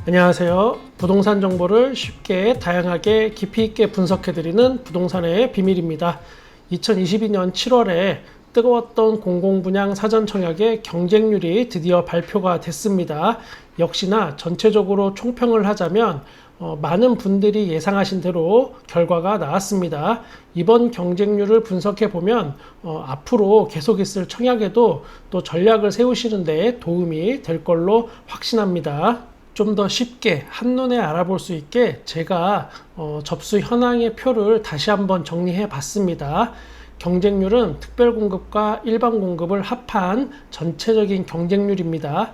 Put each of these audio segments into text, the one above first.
안녕하세요. 부동산 정보를 쉽게 다양하게 깊이 있게 분석해드리는 부동산의 비밀입니다. 2022년 7월에 뜨거웠던 공공분양 사전청약의 경쟁률이 드디어 발표가 됐습니다. 역시나 전체적으로 총평을 하자면 많은 분들이 예상하신 대로 결과가 나왔습니다. 이번 경쟁률을 분석해 보면 앞으로 계속 있을 청약에도 또 전략을 세우시는 데 도움이 될 걸로 확신합니다. 좀 더 쉽게 한눈에 알아볼 수 있게 제가 접수 현황의 표를 다시 한번 정리해 봤습니다. 경쟁률은 특별공급과 일반공급을 합한 전체적인 경쟁률입니다.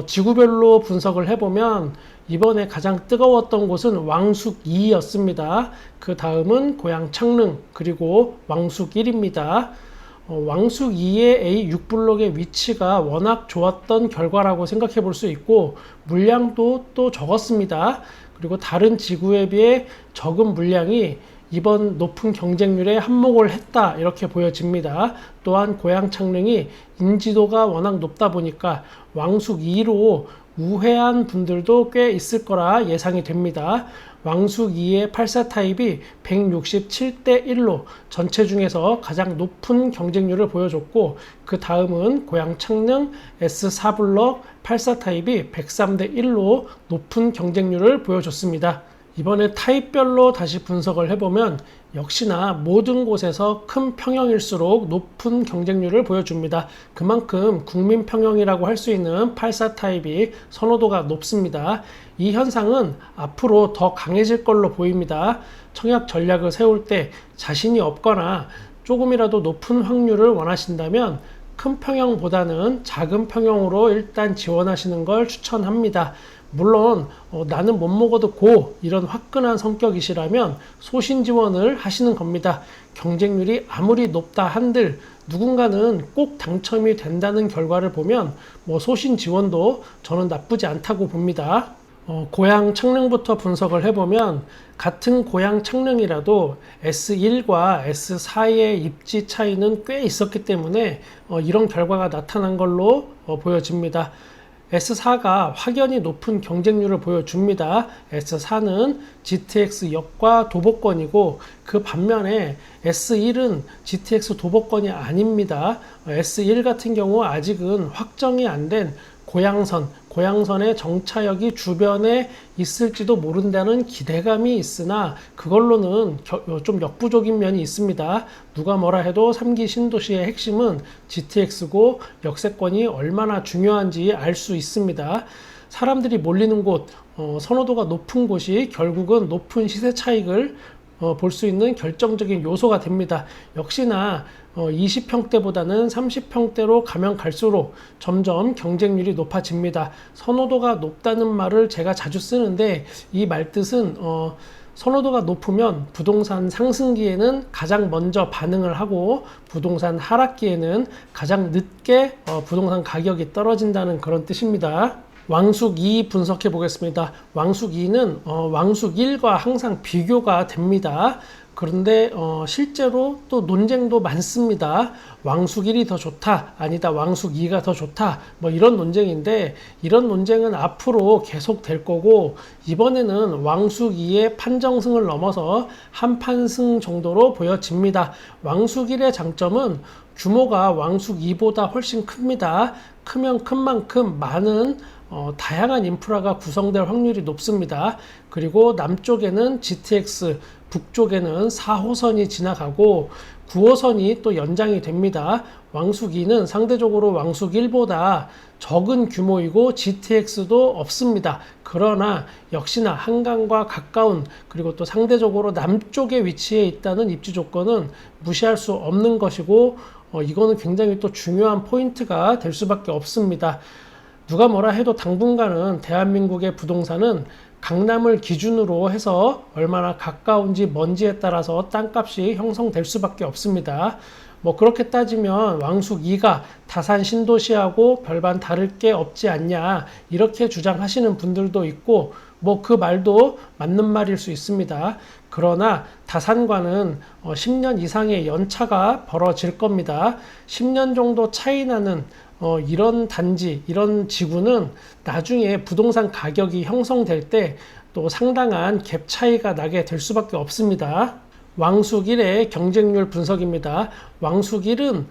지구별로 분석을 해보면 이번에 가장 뜨거웠던 곳은 왕숙 2였습니다. 그 다음은 고양 창릉, 그리고 왕숙 1입니다. 왕숙 2의 A6블록의 위치가 워낙 좋았던 결과라고 생각해 볼 수 있고, 물량도 또 적었습니다. 그리고 다른 지구에 비해 적은 물량이 이번 높은 경쟁률에 한몫을 했다, 이렇게 보여집니다. 또한 고양 창릉이 인지도가 워낙 높다 보니까 왕숙 2로 우회한 분들도 꽤 있을 거라 예상이 됩니다. 왕숙 2의 84 타입이 167대 1로 전체 중에서 가장 높은 경쟁률을 보여줬고, 그 다음은 고양 창릉 S4 블럭 84 타입이 103대 1로 높은 경쟁률을 보여줬습니다. 이번에 타입별로 다시 분석을 해보면 역시나 모든 곳에서 큰 평형일수록 높은 경쟁률을 보여줍니다. 그만큼 국민 평형이라고 할 수 있는 84 타입이 선호도가 높습니다. 이 현상은 앞으로 더 강해질 걸로 보입니다. 청약 전략을 세울 때 자신이 없거나 조금이라도 높은 확률을 원하신다면 큰 평형보다는 작은 평형으로 일단 지원하시는 걸 추천합니다. 물론 나는 못 먹어도 고, 이런 화끈한 성격이시라면 소신 지원을 하시는 겁니다. 경쟁률이 아무리 높다 한들 누군가는 꼭 당첨이 된다는 결과를 보면 소신 지원도 저는 나쁘지 않다고 봅니다. 고양 창릉부터 분석을 해보면 같은 고양 창릉이라도 S1과 S4의 입지 차이는 꽤 있었기 때문에 이런 결과가 나타난 걸로 보여집니다. S4가 확연히 높은 경쟁률을 보여줍니다. S4는 GTX-역과 도보권이고, 그 반면에 S1은 GTX 도보권이 아닙니다. S1 같은 경우 아직은 확정이 안 된 고양선의 정차역이 주변에 있을지도 모른다는 기대감이 있으나 그걸로는 좀 역부족인 면이 있습니다. 누가 뭐라 해도 3기 신도시의 핵심은 GTX고 역세권이 얼마나 중요한지 알 수 있습니다. 사람들이 몰리는 곳, 선호도가 높은 곳이 결국은 높은 시세 차익을 볼 수 있는 결정적인 요소가 됩니다. 역시나 20평대보다는 30평대로 가면 갈수록 점점 경쟁률이 높아집니다. 선호도가 높다는 말을 제가 자주 쓰는데, 이 말뜻은 선호도가 높으면 부동산 상승기에는 가장 먼저 반응을 하고 부동산 하락기에는 가장 늦게 부동산 가격이 떨어진다는 그런 뜻입니다. 왕숙 2 분석해 보겠습니다. 왕숙 2는 왕숙 1과 항상 비교가 됩니다. 그런데 실제로 또 논쟁도 많습니다. 왕숙 1이 더 좋다, 아니다 왕숙 2가 더 좋다, 이런 논쟁인데, 이런 논쟁은 앞으로 계속 될 거고, 이번에는 왕숙 2의 판정승을 넘어서 한판승 정도로 보여집니다. 왕숙 1의 장점은 규모가 왕숙 2보다 훨씬 큽니다. 크면 큰 만큼 많은 다양한 인프라가 구성될 확률이 높습니다. 그리고 남쪽에는 GTX, 북쪽에는 4호선이 지나가고 9호선이 또 연장이 됩니다. 왕숙 2는 상대적으로 왕숙 1보다 적은 규모이고 GTX도 없습니다. 그러나 역시나 한강과 가까운, 그리고 또 상대적으로 남쪽에 위치해 있다는 입지 조건은 무시할 수 없는 것이고, 이거는 굉장히 또 중요한 포인트가 될 수밖에 없습니다. 누가 뭐라 해도 당분간은 대한민국의 부동산은 강남을 기준으로 해서 얼마나 가까운지 먼지에 따라서 땅값이 형성될 수밖에 없습니다. 그렇게 따지면 왕숙 2가 다산 신도시하고 별반 다를 게 없지 않냐, 이렇게 주장하시는 분들도 있고, 그 말도 맞는 말일 수 있습니다. 그러나 다산과는 10년 이상의 연차가 벌어질 겁니다. 10년 정도 차이 나는 이런 단지, 이런 지구는 나중에 부동산 가격이 형성될 때 또 상당한 갭 차이가 나게 될 수밖에 없습니다. 왕숙 1의 경쟁률 분석입니다. 왕숙 1은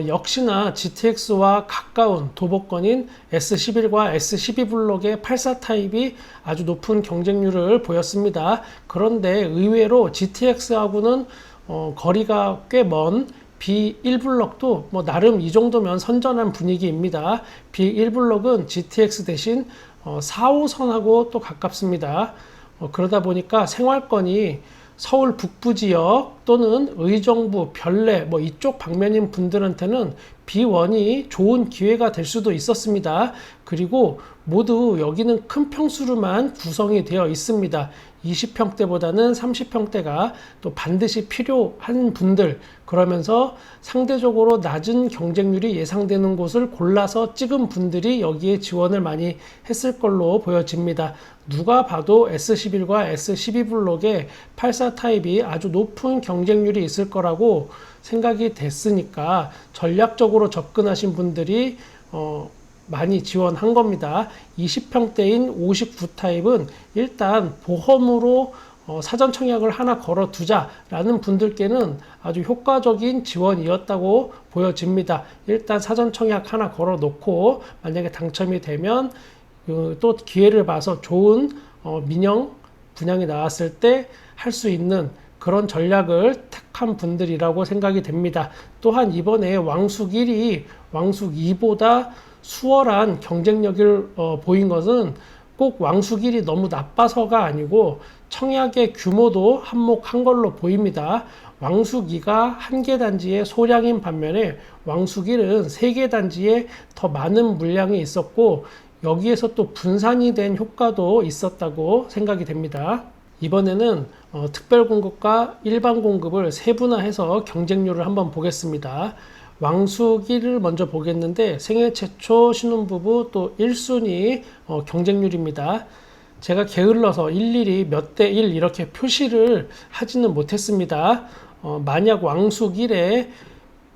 역시나 GTX와 가까운 도보권인 S11과 S12 블록의 84 타입이 아주 높은 경쟁률을 보였습니다. 그런데 의외로 GTX하고는 거리가 꽤 먼 B1 블록도 나름 이 정도면 선전한 분위기입니다. B1 블록은 GTX 대신 4호선하고 또 가깝습니다. 그러다 보니까 생활권이 서울 북부 지역 또는 의정부, 별내 이쪽 방면인 분들한테는 B1이 좋은 기회가 될 수도 있었습니다. 그리고 모두 여기는 큰 평수로만 구성이 되어 있습니다. 20평대보다는 30평대가 또 반드시 필요한 분들, 그러면서 상대적으로 낮은 경쟁률이 예상되는 곳을 골라서 찍은 분들이 여기에 지원을 많이 했을 걸로 보여집니다. 누가 봐도 S11과 S12 블록의 84 타입이 아주 높은 경쟁률이 있을 거라고 생각이 됐으니까 전략적으로 접근하신 분들이 많이 지원한 겁니다. 20평대인 59 타입은 일단 보험으로 사전 청약을 하나 걸어 두자라는 분들께는 아주 효과적인 지원이었다고 보여집니다. 일단 사전 청약 하나 걸어 놓고 만약에 당첨이 되면 또 기회를 봐서 좋은 민영 분양이 나왔을 때 할 수 있는 그런 전략을 택한 분들이라고 생각이 됩니다. 또한 이번에 왕숙 1이 왕숙 2보다 수월한 경쟁력을 보인 것은 꼭 왕숙 1이 너무 나빠서가 아니고 청약의 규모도 한몫한 걸로 보입니다. 왕숙 2가 한 개 단지의 소량인 반면에 왕숙 1은 3개 단지에 더 많은 물량이 있었고 여기에서 또 분산이 된 효과도 있었다고 생각이 됩니다. 이번에는 특별 공급과 일반 공급을 세분화해서 경쟁률을 한번 보겠습니다. 왕숙 1을 먼저 보겠는데 생애 최초 신혼부부 또 1순위 경쟁률입니다. 제가 게을러서 일일이 몇 대 1 이렇게 표시를 하지는 못했습니다. 만약 왕숙 1에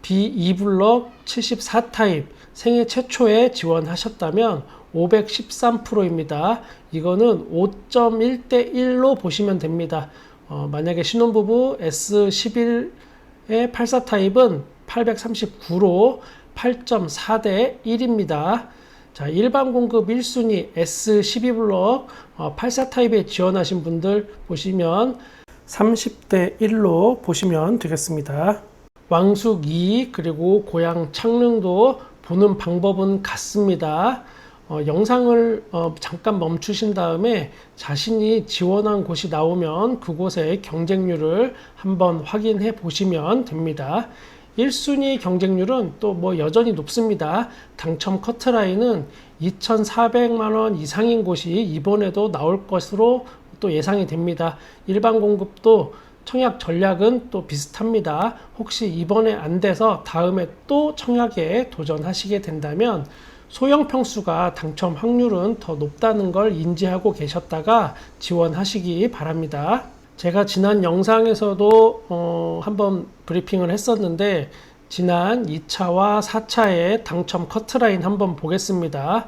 B2 블록 74 타입 생애 최초에 지원하셨다면 513%입니다. 이거는 5.1대 1로 보시면 됩니다. 만약에 신혼부부 S11의 84 타입은 839로 8.4대 1입니다. 자, 일반 공급 1순위 S12 블록 84 타입에 지원하신 분들 보시면 30대 1로 보시면 되겠습니다. 왕숙 2 그리고 고양 창릉도 보는 방법은 같습니다. 영상을 잠깐 멈추신 다음에 자신이 지원한 곳이 나오면 그곳의 경쟁률을 한번 확인해 보시면 됩니다. 1순위 경쟁률은 또 여전히 높습니다. 당첨 커트라인은 2,400만원 이상인 곳이 이번에도 나올 것으로 또 예상이 됩니다. 일반 공급도 청약 전략은 또 비슷합니다. 혹시 이번에 안 돼서 다음에 또 청약에 도전하시게 된다면 소형 평수가 당첨 확률은 더 높다는 걸 인지하고 계셨다가 지원하시기 바랍니다. 제가 지난 영상에서도 한번 브리핑을 했었는데 지난 2차와 4차의 당첨 커트라인 한번 보겠습니다.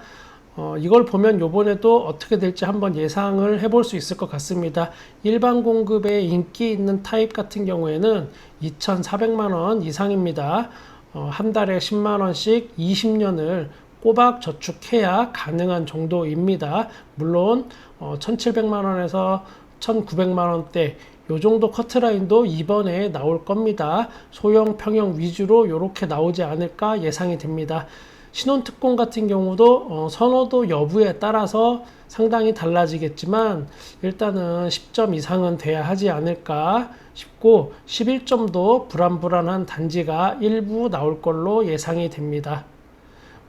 이걸 보면 요번에도 어떻게 될지 한번 예상을 해볼 수 있을 것 같습니다. 일반 공급에 인기 있는 타입 같은 경우에는 2,400만원 이상입니다. 한 달에 10만원씩 20년을 꼬박 저축해야 가능한 정도입니다. 물론 1,700만원에서 1,900만원대 요 정도 커트라인도 이번에 나올 겁니다. 소형 평형 위주로 이렇게 나오지 않을까 예상이 됩니다. 신혼특공 같은 경우도 선호도 여부에 따라서 상당히 달라지겠지만 일단은 10점 이상은 돼야 하지 않을까 싶고 11점도 불안불안한 단지가 일부 나올 걸로 예상이 됩니다.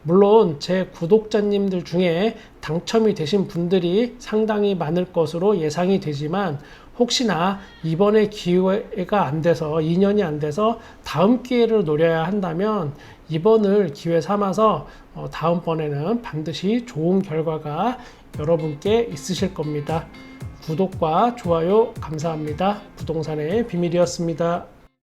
물론 제 구독자님들 중에 당첨이 되신 분들이 상당히 많을 것으로 예상이 되지만 혹시나 이번에 기회가 안 돼서 2년이 안 돼서 다음 기회를 노려야 한다면 이번을 기회 삼아서 다음번에는 반드시 좋은 결과가 여러분께 있으실 겁니다. 구독과 좋아요 감사합니다. 부동산의 비밀이었습니다.